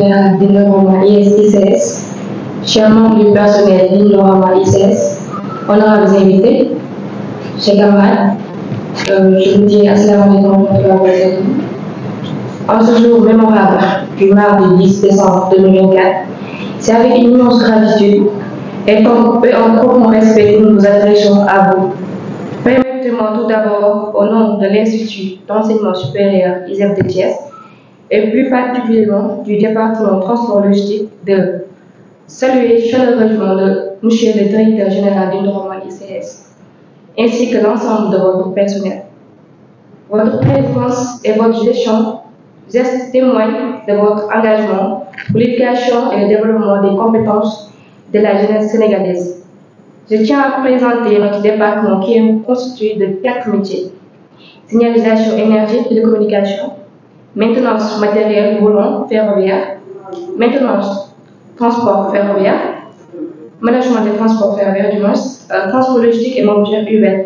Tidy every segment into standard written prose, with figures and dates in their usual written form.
général d'Indorama ISICS, chers membres du personnel d'Indorama ICS, honorables invités, chers camarades, je vous dis assalamu alaikum wa rahmatullahi. En ce jour mémorable du mardi 10 décembre 2024, c'est avec une immense gratitude et un profond respect que nous nous adressons à vous. Permettez-moi tout d'abord, au nom de l'Institut d'enseignement supérieur ISEP de Thiès, et plus particulièrement du département transport logistique, de saluer chaleureusement monsieur le directeur général d'Indorama ICS, ainsi que l'ensemble de votre personnel. Votre présence et votre gestion témoignent de votre engagement pour l'éducation et le développement des compétences de la jeunesse sénégalaise. Je tiens à présenter notre département qui est constitué de 4 métiers: signalisation énergie et télécommunication, maintenance matériel roulant ferroviaire, maintenance transport ferroviaire, management des transports ferroviaires du moins, transport logistique et mobilier urbain.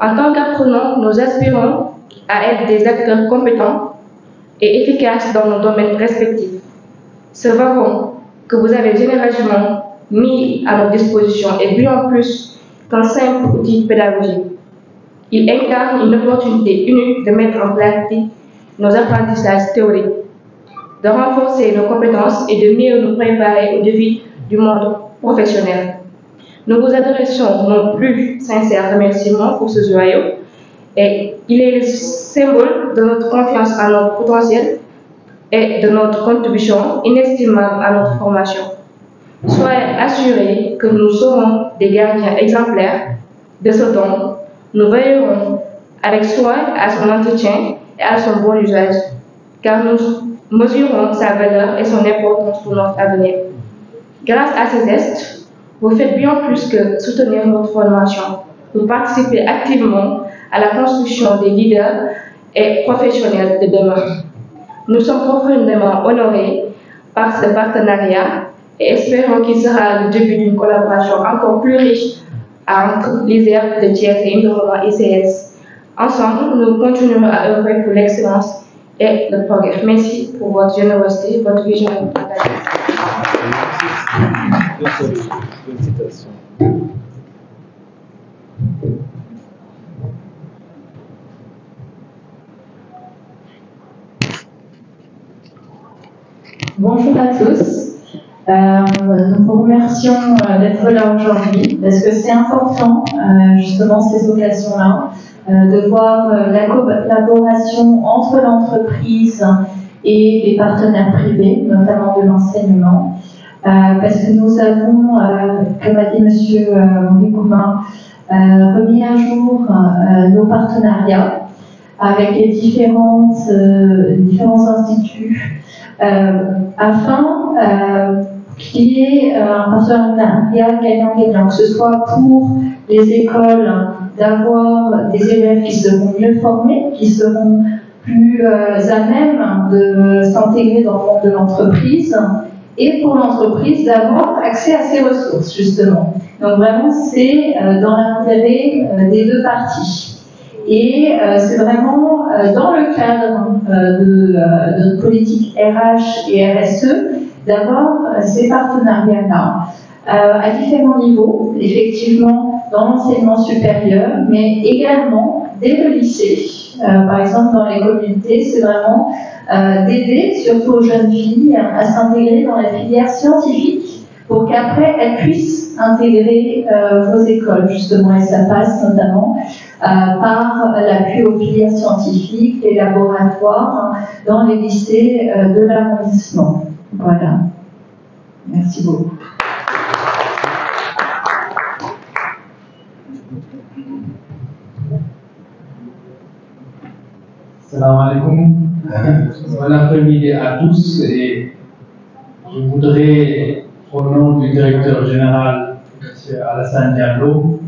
En tant qu'apprenants, nous aspirons à être des acteurs compétents et efficaces dans nos domaines respectifs. Ce wagon que vous avez généreusement mis à notre disposition est bien plus qu'un simple outil pédagogique. Il incarne une opportunité unique de mettre en pratique nos apprentissages théoriques, de renforcer nos compétences et de mieux nous préparer aux défis du monde professionnel. Nous vous adressons nos plus sincères remerciements pour ce joyau, et il est le symbole de notre confiance en notre potentiel et de notre contribution inestimable à notre formation. Soyez assurés que nous serons des gardiens exemplaires de ce don. Nous veillerons avec soin à son entretien et à son bon usage, car nous mesurons sa valeur et son importance pour notre avenir. Grâce à ces gestes, vous faites bien plus que soutenir notre formation. Vous participez activement à la construction des leaders et professionnels de demain. Nous sommes profondément honorés par ce partenariat et espérons qu'il sera le début d'une collaboration encore plus riche entre l'ISEP de Thiès et Indorama ICS. Ensemble, nous continuerons à œuvrer pour l'excellence et le progrès. Merci pour votre générosité, votre vision et votre Bonjour à tous. Nous vous remercions d'être là aujourd'hui parce que c'est important, justement, ces occasions-là, de voir la collaboration entre l'entreprise et les partenaires privés, notamment de l'enseignement, parce que nous avons, comme a dit M. Henri Coumin, remis à jour nos partenariats avec les différents instituts afin qu'il y ait un partenariat gagnant-gagnant, que ce soit pour les écoles d'avoir des élèves qui seront mieux formés, qui seront plus à même de s'intégrer dans le monde de l'entreprise, et pour l'entreprise d'avoir accès à ces ressources, justement. Donc vraiment, c'est dans l'intérêt des deux parties. Et c'est vraiment dans le cadre de notre politique RH et RSE d'avoir ces partenariats-là à différents niveaux, effectivement dans l'enseignement supérieur, mais également dès le lycée. Par exemple, dans les communautés, c'est vraiment d'aider, surtout aux jeunes filles, à s'intégrer dans la filière scientifique pour qu'après elles puissent intégrer vos écoles, justement, et ça passe notamment par l'appui aux filières scientifiques, les laboratoires dans les lycées de l'arrondissement. Voilà. Merci beaucoup. Salam alaikum. Bon après-midi à tous, et je voudrais, au nom du directeur général, M. Alassane Diallo,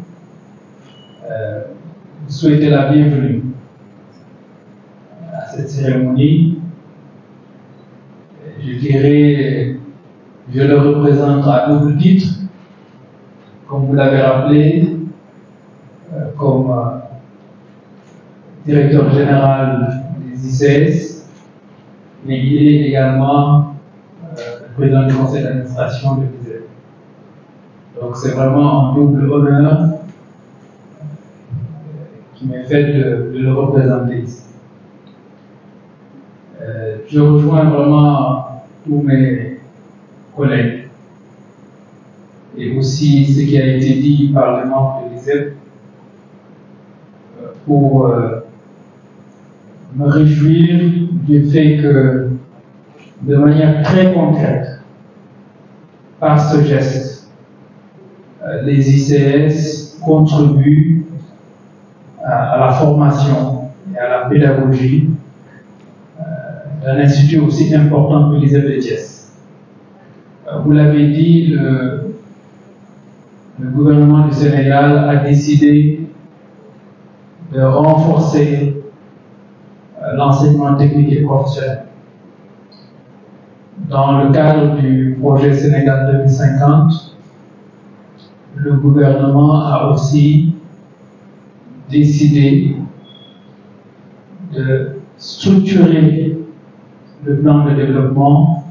vous souhaiter la bienvenue à cette cérémonie. Je dirais, je le représente à double titre, comme vous l'avez rappelé, comme directeur général des ICS, mais il est également président du conseil d'administration de l'ISEP. Donc c'est vraiment un double honneur qui m'est fait de le représenter ici. Je rejoins vraiment tous mes collègues et aussi ce qui a été dit par les membres de l'ISEP pour me réjouir du fait que, de manière très concrète, par ce geste, les ICS contribuent à la formation et à la pédagogie d'un institut aussi important que l'ISEP de Thiès. Vous l'avez dit, le gouvernement du Sénégal a décidé de renforcer l'enseignement technique et professionnel. Dans le cadre du projet Sénégal 2050, le gouvernement a aussi décidé de structurer le plan de développement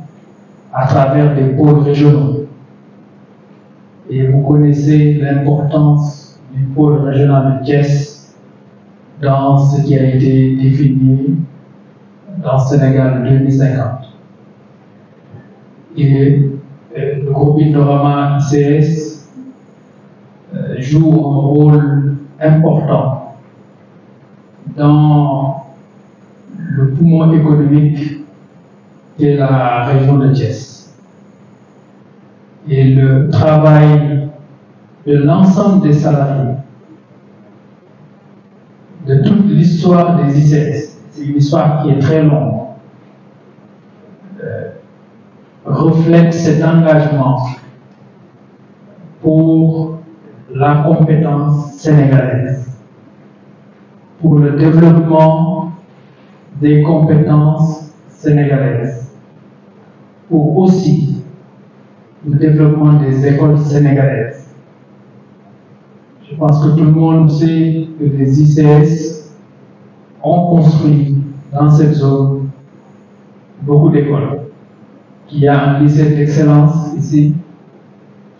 à travers des pôles régionaux. Et vous connaissez l'importance du pôle régional de Thiès dans ce qui a été défini dans Sénégal 2050. Et le groupe Indorama ICS joue un rôle important dans le poumon économique de la région de Thiès. Et le travail de l'ensemble des salariés, de toute l'histoire des ICS, c'est une histoire qui est très longue, reflète cet engagement pour la compétence sénégalaise, pour le développement des compétences sénégalaises, pour aussi le développement des écoles sénégalaises. Je pense que tout le monde sait que les ICS ont construit dans cette zone beaucoup d'écoles. Il y a un lycée d'excellence ici,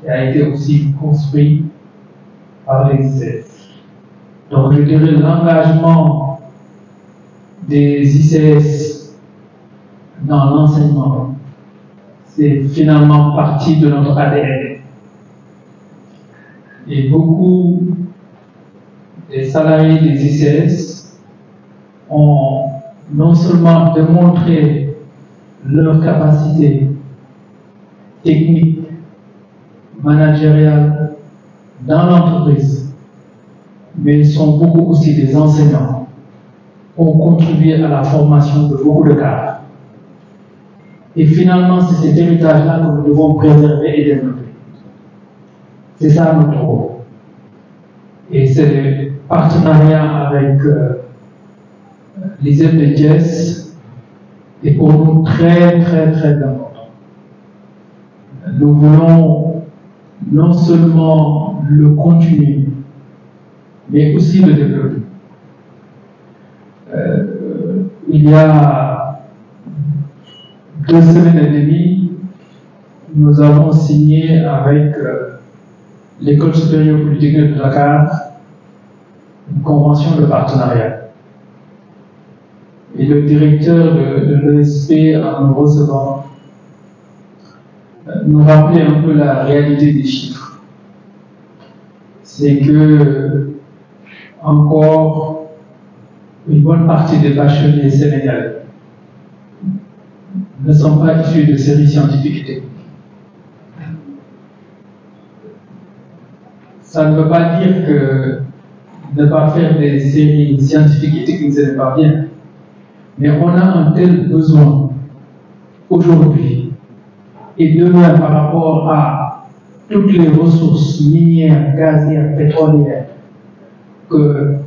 qui a été aussi construit par les ICS. Donc je dirais l'engagement des ICS dans l'enseignement, c'est finalement partie de notre ADN. Et beaucoup des salariés des ICS ont non seulement démontré leur capacité technique, managériale dans l'entreprise, mais ils sont beaucoup aussi des enseignants, ont contribué à la formation de beaucoup de cadres. Et finalement, c'est cet héritage-là que nous devons préserver et développer. C'est ça notre rôle. Et c'est le partenariat avec l'ISEP de Thiès est pour nous très, très, très important. Nous voulons non seulement le continuer, mais aussi le développer. Il y a 2 semaines et demie, nous avons signé avec l'École supérieure polytechnique de Dakar une convention de partenariat. Et le directeur de l'ESP, en nous recevant, nous rappelait un peu la réalité des chiffres. C'est que, encore, une bonne partie des bacheliers sénégalais ne sont pas issus de séries scientifiques et techniques. Ça ne veut pas dire que ne pas faire des séries scientifiques et techniques, ce n'est pas bien. Mais on a un tel besoin aujourd'hui et demain par rapport à toutes les ressources minières, gazières, pétrolières que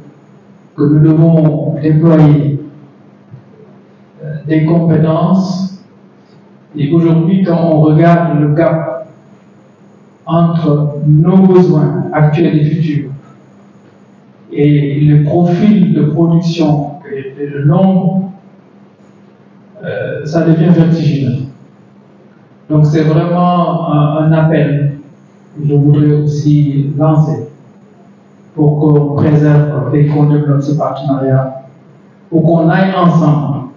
nous devons déployer des compétences. Et aujourd'hui, quand on regarde le gap entre nos besoins actuels et futurs et le profil de production et le nombre, ça devient vertigineux. Donc c'est vraiment un appel que je voudrais aussi lancer pour qu'on préserve et qu'on développe ce partenariat, pour qu'on aille ensemble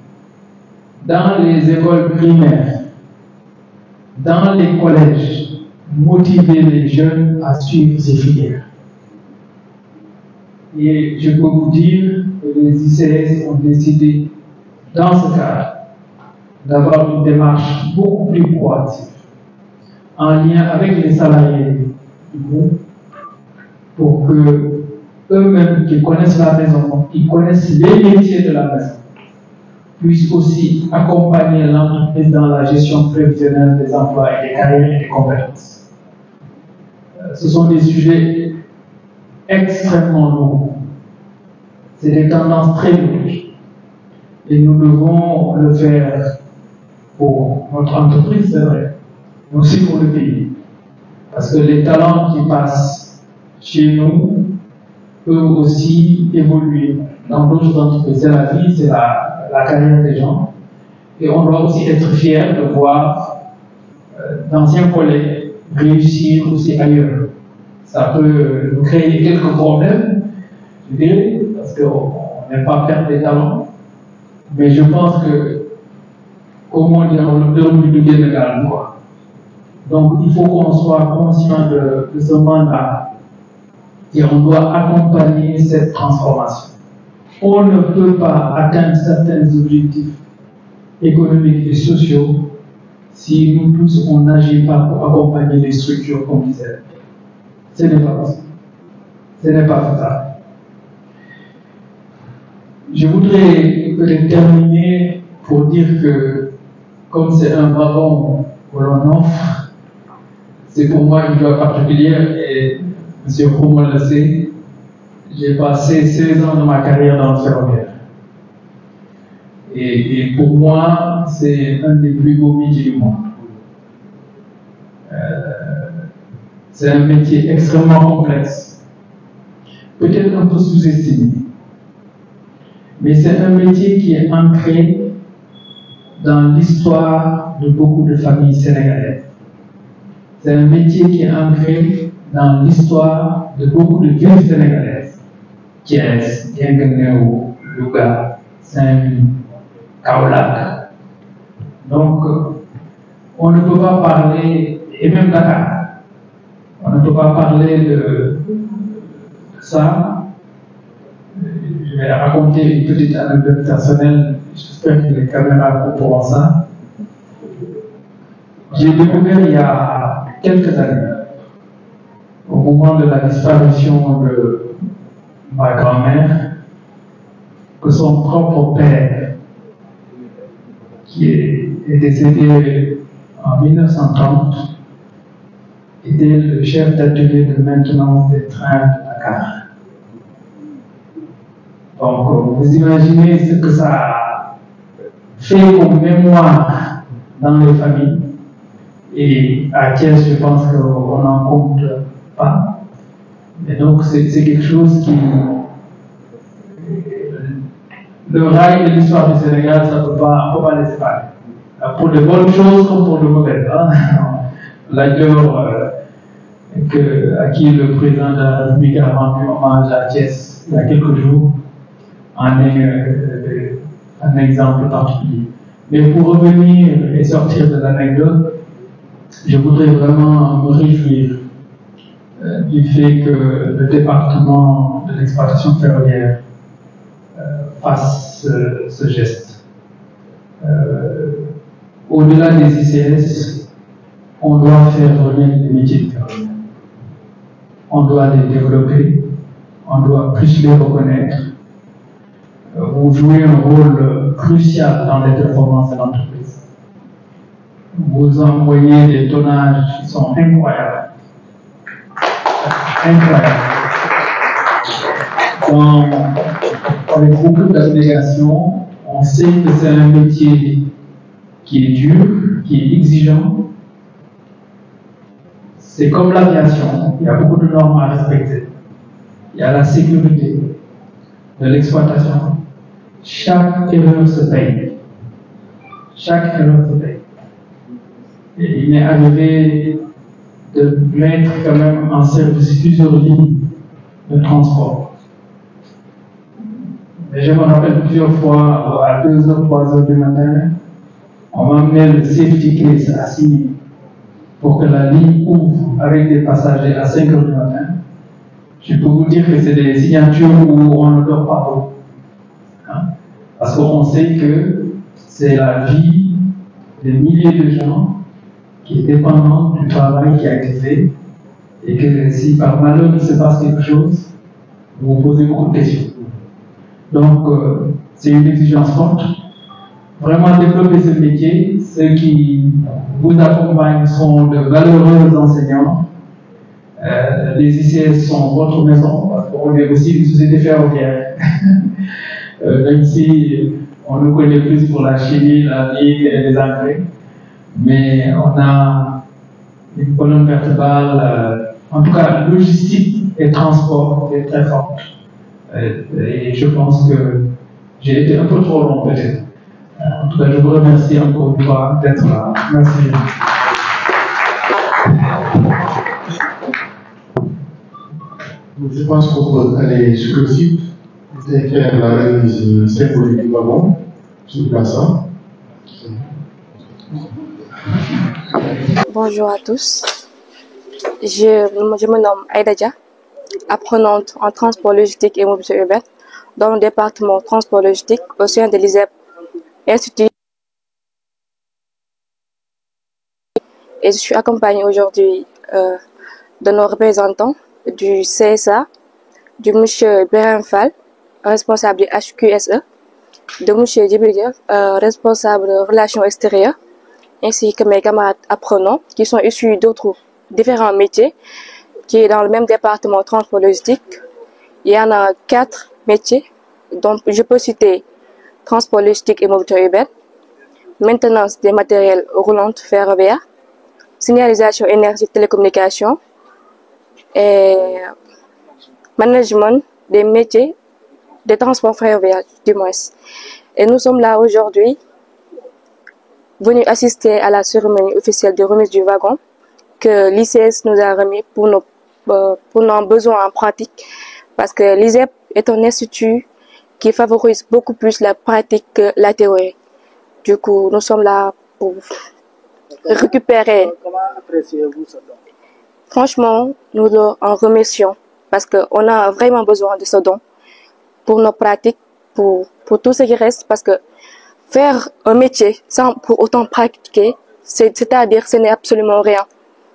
dans les écoles primaires, dans les collèges, motiver les jeunes à suivre ces filières. Et je peux vous dire que les ICS ont décidé, dans ce cadre, d'avoir une démarche beaucoup plus proactive, en lien avec les salariés du groupe, pour que eux-mêmes qui connaissent la maison, qui connaissent les métiers de la maison, puissent aussi accompagner l'entreprise dans la gestion prévisionnelle des emplois et des carrières et des compétences. Ce sont des sujets extrêmement lourds. C'est des tendances très lourdes. Et nous devons le faire pour notre entreprise, c'est vrai, mais aussi pour le pays. Parce que les talents qui passent chez nous peuvent aussi évoluer dans d'autres entreprises. C'est la vie, c'est la carrière des gens. Et on doit aussi être fier de voir d'anciens collègues réussir aussi ailleurs. Ça peut nous créer quelques problèmes, je dirais, parce qu'on n'aime pas perdre des talents. Mais je pense que, comme on dit, on peut nous donner le garde, quoi. Donc, il faut qu'on soit conscient de ce mandat et on doit accompagner cette transformation. On ne peut pas atteindre certains objectifs économiques et sociaux si nous tous on n'agit pas pour accompagner les structures comme disait. Ce n'est pas possible. Ce n'est pas faisable. Je voudrais peut-être terminer pour dire que, comme c'est un wagon que l'on offre, c'est pour moi une joie particulière et M. Koumou le sait, j'ai passé 16 ans de ma carrière dans le ferroviaire. Et pour moi, c'est un des plus beaux métiers du monde. C'est un métier extrêmement complexe, peut-être un peu sous-estimé, mais c'est un métier qui est ancré dans l'histoire de beaucoup de familles sénégalaises. C'est un métier qui est ancré dans l'histoire de beaucoup de villes sénégalaises. Thiès, Guinguinéo, Louga, Saint-Louis, Kaolack. Donc, on ne peut pas parler, et même Dakar, on ne peut pas parler de ça. Je vais raconter une petite anecdote personnelle, j'espère que les caméras couperont ça. J'ai découvert il y a quelques années, au moment de la disparition de ma grand-mère, que son propre père, qui est décédé en 1930, était le chef d'atelier de maintenance des trains de Dakar. Donc, vous imaginez ce que ça fait comme mémoire dans les familles. Et à Thiès, je pense qu'on n'en compte pas. Et donc, c'est quelque chose qui... Le rail de l'histoire du Sénégal, ça ne peut pas laisser parler. Pour de bonnes choses comme pour de mauvaises. Hein? À qui le président de la République a rendu hommage à Thiès il y a quelques jours, en est un exemple particulier. Mais pour revenir et sortir de l'anecdote, je voudrais vraiment me réjouir du fait que le département de l'exploitation ferroviaire fasse ce geste. Au-delà des ICS, on doit faire revenir les métiers de ferroviaire. On doit les développer, on doit plus les reconnaître. Vous jouez un rôle crucial dans les performances de l'entreprise. Vous envoyez des tonnages qui sont incroyables. Incroyables. Avec beaucoup d'abnégation, on sait que c'est un métier qui est dur, qui est exigeant. C'est comme l'aviation, il y a beaucoup de normes à respecter. Il y a la sécurité de l'exploitation. Chaque erreur se paye. Chaque erreur se paye. Et il m'est arrivé de mettre quand même en service plusieurs lignes de transport. Et je me rappelle plusieurs fois, à 2h, 3h du matin, on m'amenait le safety case à signer pour que la ligne ouvre avec des passagers à 5h du matin. Je peux vous dire que c'est des signatures où on ne dort pas trop. Parce qu'on sait que c'est la vie de milliers de gens qui est dépendante du travail qui a été fait et que si par malheur il se passe quelque chose, vous vous posez beaucoup de questions. Donc, c'est une exigence forte. Vraiment développer ce métier, ceux qui vous accompagnent sont de valeureux enseignants. Les ICS sont votre maison, parce qu'on est aussi une société ferroviaire. Même si on nous connaît plus pour la chimie, la ligne et les engrais, mais on a une colonne vertébrale, en tout cas logistique et transport est très forte. Et je pense que j'ai été un peu trop long peut-être. En tout cas, je vous remercie encore une fois d'être là. Merci. Je pense qu'on peut aller sur le site et faire la remise symbolique du wagon sur place. Bonjour à tous. Je me nomme Aïda Dia, apprenante en transport logistique et mobilité urbaine dans le département transport logistique au sein de l'ISEP Institut. Et je suis accompagnée aujourd'hui de nos représentants du CSA, du monsieur Birame Fall, responsable du HQSE, de monsieur Djibril Dia, responsable de relations extérieures, ainsi que mes camarades apprenants qui sont issus d'autres différents métiers, qui est dans le même département transport logistique. Il y en a 4 métiers, donc je peux citer transport logistique et mobilité urbaine, maintenance des matériels roulants ferroviaires, signalisation énergie télécommunication et management des métiers des transports ferroviaires du moins. Et nous sommes là aujourd'hui venus assister à la cérémonie officielle de remise du wagon que l'ICS nous a remis pour nos besoins en pratique, parce que l'ISEP est un institut qui favorise beaucoup plus la pratique que la théorie. Du coup, nous sommes là pour récupérer. Comment appréciez-vous ce don? Franchement, nous leur en remercions parce qu'on a vraiment besoin de ce don pour nos pratiques, pour tout ce qui reste, parce que faire un métier sans pour autant pratiquer, c'est-à-dire ce n'est absolument rien.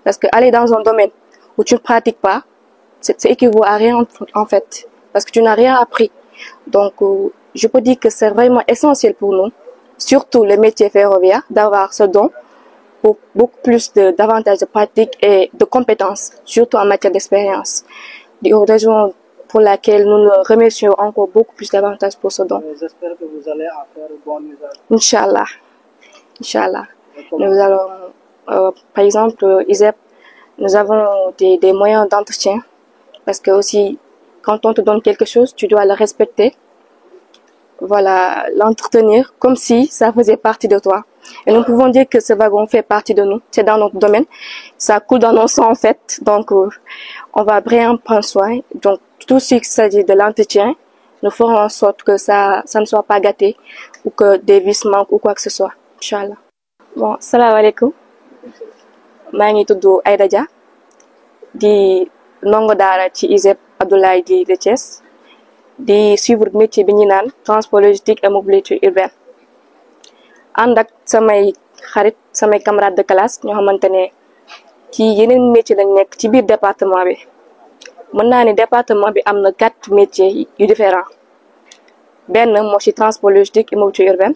Parce que aller dans un domaine où tu ne pratiques pas, c'est équivaut à rien en fait, parce que tu n'as rien appris. Donc, je peux dire que c'est vraiment essentiel pour nous, surtout le métier ferroviaire, d'avoir ce don pour beaucoup plus d'avantages de pratique et de compétences, surtout en matière d'expérience. Raison pour laquelle nous nous remercions encore beaucoup plus d'avantages pour ce don. J'espère que vous allez en faire bon usage. Inch'Allah. Inch'Allah. Nous allons, par exemple, ISEP, nous avons des moyens d'entretien, parce que aussi, quand on te donne quelque chose, tu dois le respecter. Voilà, l'entretenir comme si ça faisait partie de toi. Et nous pouvons dire que ce wagon fait partie de nous. C'est dans notre domaine. Ça coule dans nos sangs, en fait. Donc, on va vraiment prendre soin. Donc, tout ce qui s'agit de l'entretien, nous ferons en sorte que ça ne soit pas gâté ou que des vis manquent ou quoi que ce soit. Inch'Allah. Bon, salam alaikum. maa ngi tudd Aïda Dia di ndongo daara ci ISEP Abdoulaye Dieye de Thiès di suivre métier bi ñu naan transport logistique et mobilité urbaine ànd ak samay xarit samay camarades de classe ñoo xamante ne ci yeneen métier lañ nekk ci biir département bi. mën naa ne département bi am na 4 métiers yu différents. benn moo ci transport logistique et mobilité urbaine,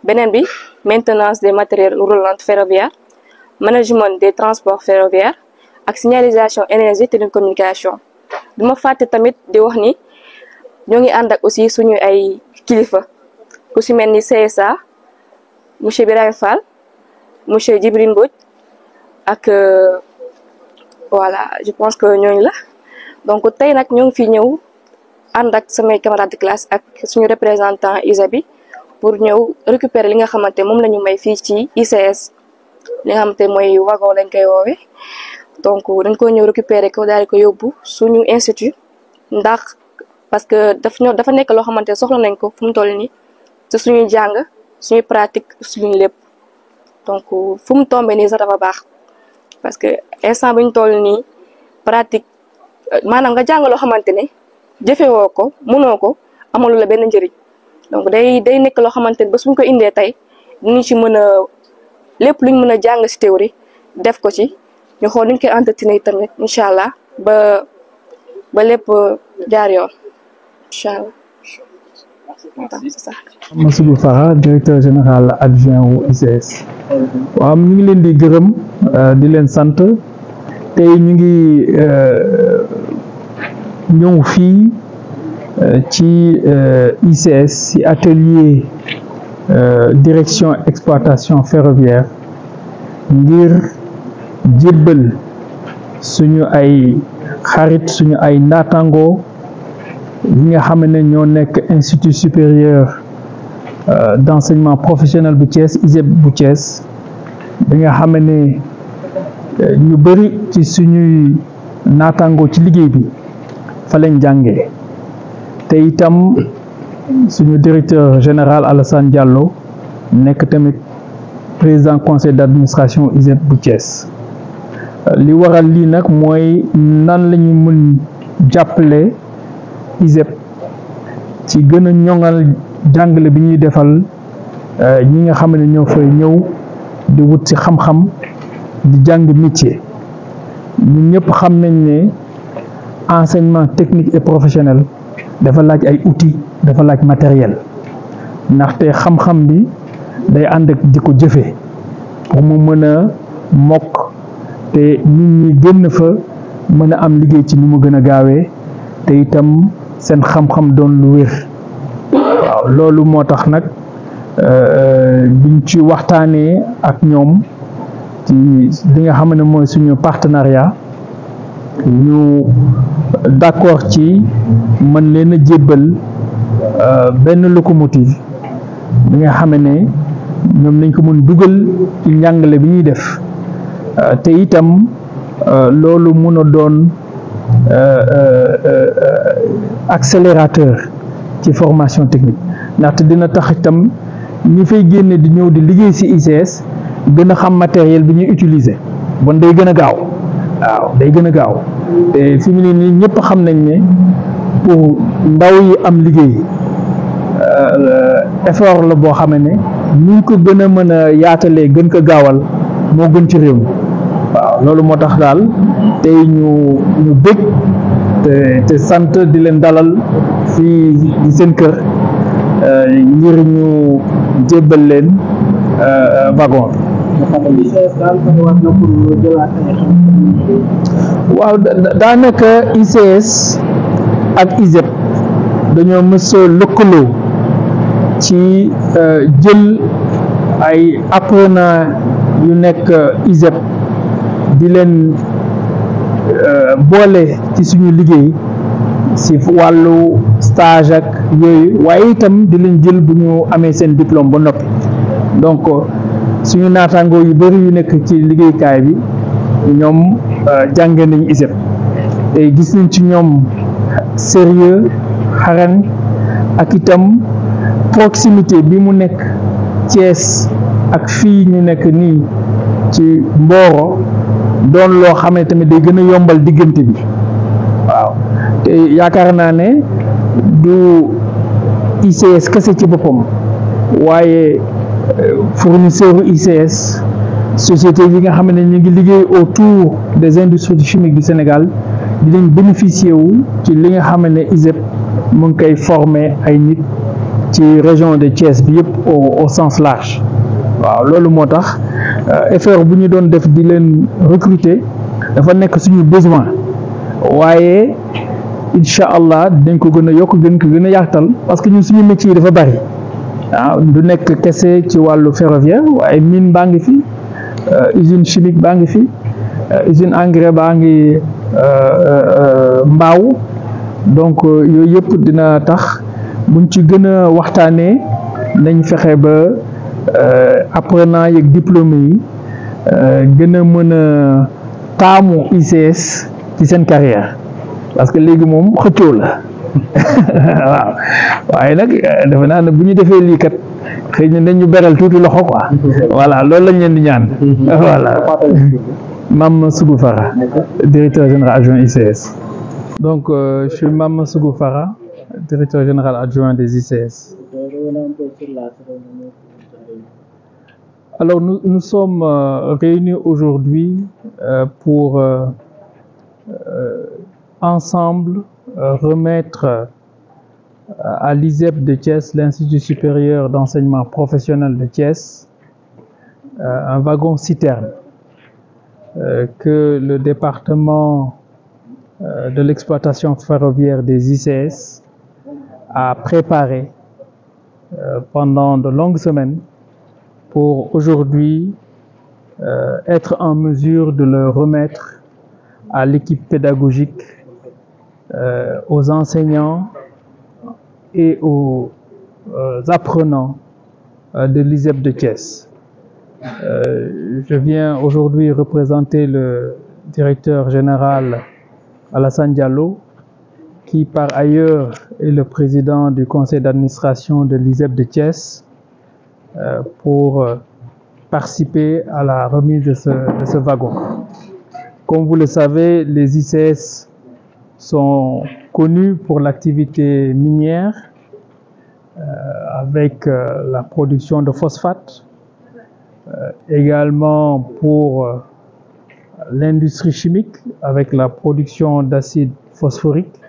beneen bi maintenance des matériels roulants ferroviaires, management des transports ferroviaires ak signalisation énergie télécommunication. du ma fàtte tamit di wax ni ñoo ngi ànd ak aussi suñu ay kilifa ku si mel ni CSA monsieur Birame Fall, monsieur Djibril Mbodj ak voilà, je pense que ñooñu la. donc tey nag ñoo ngi fi ñëw ànd ak samay camarades de classe ak suñu représentant ISEP bi pour ñëw récupérer li nga xamante moom la ñu may fii ci ICS. li nga xamante mooy wagon lañ koy woowee donc dañ ko ñëw récupérer ko daal di ko yóbbu suñu institut ndax parce que dafa nekk loo xamante ne soxla nañ ko fu mu toll nii te suñuy jàng suñuy pratique suñu lépp donc fu mu tombé nii sax dafa baax parce que instant bi ñu toll nii pratique maanaam nga jàng loo xamante ne jëfewoo ko mënoo ko amalu la benn njëriñ donc day nekk loo xamante ne ba suñ ko indee tey ñu ci mën a lépp luñ mën a jàng ci théorie def ko ci ñu xool nuñ koy entretenir tamit incha allah ba lépp jaar yoon incha allah. Massoudou Farah directeur général adjoint wu ICS. waaw ñu ngi leen di gërëm di leen sant tey ñu ngi ñëw fii ci ICS ci atelier direction exploitation ferroviaire ngir jébbal suñu ay xarit suñu ay naataango yi nga xam ne ñoo nekk institut supérieur d'enseignement professionnel bu Thiès ISEP bu Thiès bi nga xam ne ñu bëri ci suñuy naataango ci liggéey bi fa lañ jàngee te itam suñu directeur général Alassane Diallo nekk tamit président conseil d'administration ISEP bu Thiès li waral lii nag mooy nan la ñu mën jàppale ISEP ci gën a ñoŋal jàngale bi ñuy defal ñi nga xam ne ñoo fay ñëw di wut ci xam-xam di jàng métier ñun ñëpp xam nañ ne enseignement technique et professionnel dafa laaj ay outils dafa laaj matériel ndaxte xam-xam bi day ànd ak di ko jëfe pour mu mën a mokk te nit ñi génn fa mën a am liggéey ci ni mu gën a gaawee te itam seen xam-xam doon lu wér waaw loolu moo tax nag biñ ci waxtaanee ak ñoom ci li nga xam ne mooy suñu partenariat ñu d'accord ci mën leen a jébbal benn locomotive bi nga xam ne ñoom nañ ko mën dugal ci njàngale bi ñuy def te itam loolu mën a doon accélérateur ci formation technique ndaxte dina tax itam ñi fay génne di ñëw di liggéey ci ICS gën a xam matériel bi ñuy utiliser bon day gën a gaaw waaw day gën a gaaw te fi mu ne nii ñëpp xam nañ ne pour ndaw yi am liggéey effort la boo xam ne ñu ko gën a mën a yaatalee gën ko gaawal moo gën ci réew mi waaw loolu moo tax daal tey ñu bëgg te sant di leen dalal fii di seen kër ngir ñu jébbal leen wagon bi. waaw daanaka ICS ak ISEP dañoo mës a lëkkaloo ci jël ay apprenants yu nekk ISEP di leen boole ci suñu liggéey ci wàllu stage ak yooyu waaye itam di leen jël bu ñu amee seen diplôme ba noppi donc suñu naataangoo yu bari yu nekk ci liggéeykaay bi ñoom jànge nañu ISEP te gis nañ ci ñoom sérieux xarañ ak itam proximité bi mu nekk Thiès ak fii ñu nekk nii ci Mboro doon loo xam ne tamit day gën a yombal diggante bi waaw te yaakaar naa ne du ICS kese ci boppam waaye fournisseur ICS société yi nga xam ne ñu ngi liggéey autour des industries chimiques du Sénégal dinañ bénéficier wu ci li nga xam ne ISEP mu ngi koy former ay nit ci région de Thiès bi yëpp au sens large waaw loolu moo tax effort bu ñu doon def di leen recruter dafa nekk suñu besoin waaye incha allah dañ ko gën a yokk gën ko gën a yaatal parce que ñun suñu métier yi dafa bari waaw du nekk kese ci wàllu ferroviaire waaye mine baa ngi fi usine chimique baa ngi fi usine engrais baa ngi mbaaw donc yooyu yëpp dina tax buñ ci gën a waxtaanee nañ fexe ba apprenants yeeg diplômés yi gën a mën a taamu ICS ci seen carrière parce que léegi moom xëccoo la waaw waaye nag defe naa ne bu ñu defee lii kat xëy na dañu beral tuuti loxo quoi voilà loolu lañ leen di ñaan voilà Mame Sougou Farah, directeur général adjoint ICS. Donc je suis Mame Sougou Farah, directeur général adjoint des ICS. Alors nous sommes réunis aujourd'hui pour ensemble remettre à l'ISEP de Thiès, l'Institut supérieur d'enseignement professionnel de Thiès, un wagon citerne que le département de l'exploitation ferroviaire des ICS a préparé pendant de longues semaines pour aujourd'hui être en mesure de le remettre à l'équipe pédagogique, aux enseignants et aux apprenants de l'ISEP de Thiès. Je viens aujourd'hui représenter le directeur général Alassane Diallo, qui par ailleurs est le président du conseil d'administration de l'ISEP de Thiès, pour participer à la remise de ce wagon. Comme vous le savez, les ICS sont connus pour l'activité minière, avec la production de phosphate, également pour l'industrie chimique avec la production d'acide phosphorique,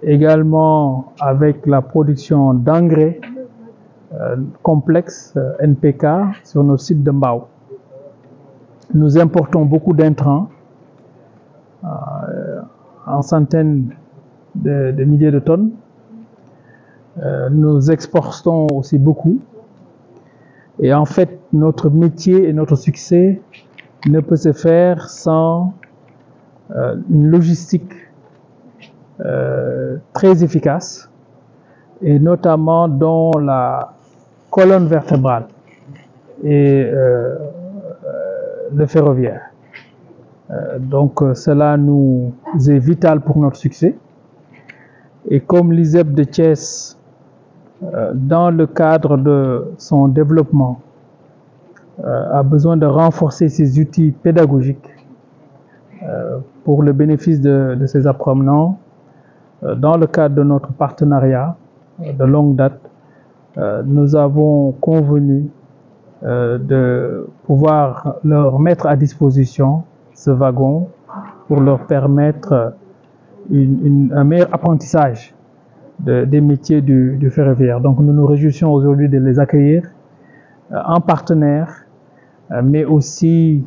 également avec la production d'engrais complexes NPK sur nos sites de Mbao. Nous importons beaucoup d'intrants en centaines de milliers de tonnes. Nous exportons aussi beaucoup. Et en fait, notre métier et notre succès ne peut se faire sans une logistique très efficace, et notamment dans la colonne vertébrale et le ferroviaire. Donc cela nous est vital pour notre succès. Et comme l'ISEP de Thiès, dans le cadre de son développement, a besoin de renforcer ses outils pédagogiques pour le bénéfice de ses apprenants, dans le cadre de notre partenariat de longue date, nous avons convenu de pouvoir leur mettre à disposition ce wagon pour leur permettre un meilleur apprentissage des métiers du ferroviaire. Donc nous nous réjouissons aujourd'hui de les accueillir en partenaire, mais aussi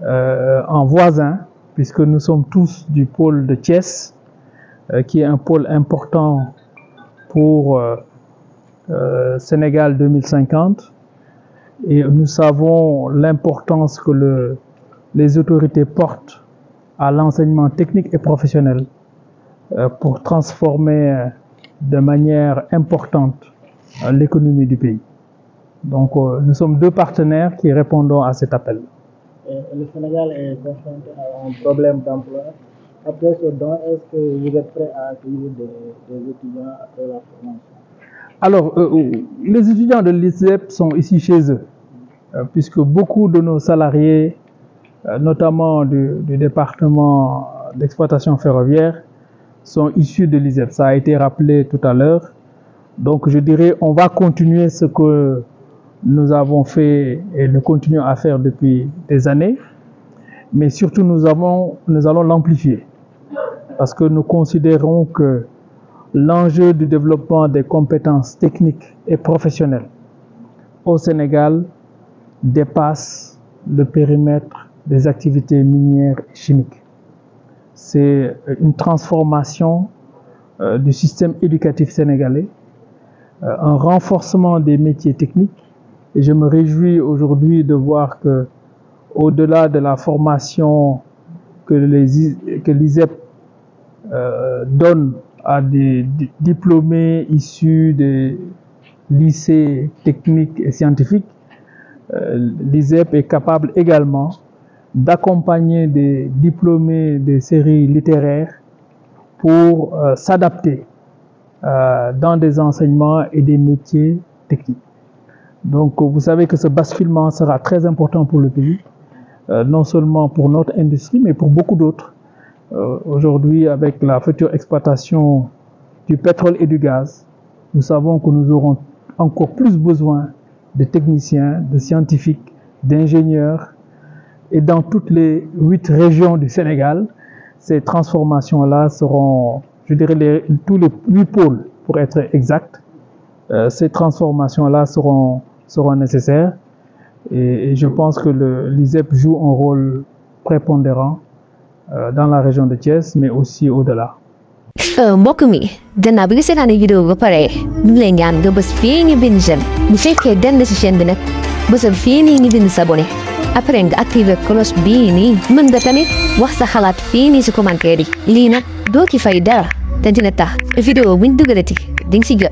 en voisins, puisque nous sommes tous du pôle de Thiès, qui est un pôle important pour Sénégal 2050. Et nous savons l'importance que les autorités portent à l'enseignement technique et professionnel pour transformer de manière importante l'économie du pays. Donc nous sommes deux partenaires qui répondons à cet appel. Le Sénégal est confronté à un problème d'emploi. Après ce don, est-ce que vous êtes prêt à accueillir des étudiants après la formation? Alors, les étudiants de l'ISEP sont ici chez eux, puisque beaucoup de nos salariés, notamment du département d'exploitation ferroviaire, sont issus de l'ISEP. Ça a été rappelé tout à l'heure. Donc, je dirais, on va continuer ce que nous avons fait et nous continuons à faire depuis des années, mais surtout nous allons l'amplifier, parce que nous considérons que l'enjeu du développement des compétences techniques et professionnelles au Sénégal dépasse le périmètre des activités minières et chimiques. C'est une transformation du système éducatif sénégalais, un renforcement des métiers techniques, et je me réjouis aujourd'hui de voir que, au-delà de la formation que l'ISEP donne à des diplômés issus des lycées techniques et scientifiques, l'ISEP est capable également d'accompagner des diplômés des séries littéraires pour s'adapter dans des enseignements et des métiers techniques. Donc vous savez que ce basculement sera très important pour le pays, non seulement pour notre industrie, mais pour beaucoup d'autres. Aujourd'hui, avec la future exploitation du pétrole et du gaz, nous savons que nous aurons encore plus besoin de techniciens, de scientifiques, d'ingénieurs. Et dans toutes les 8 régions du Sénégal, ces transformations-là seront, je dirais, tous les 8 pôles, pour être exact. Ces transformations-là seront nécessaires. Et je pense que l'ISEP joue un rôle prépondérant dans la région de Thiès, mais aussi au-delà. mbokk mi gannaaw bi nga seetaane vidéo ba pare ñu lay ñaan nga bës fii ñu bind j'aime bu fekkee dend ci chaîne bi nag bësal fii nii ñu bind s'abonné après nga activer cloche bii nii mën nga tamit wax sa xalaat fii nii ci commentaire yi lii nag doo ci fay dara te dina tax vidéo buñ dugalati di nga ci jot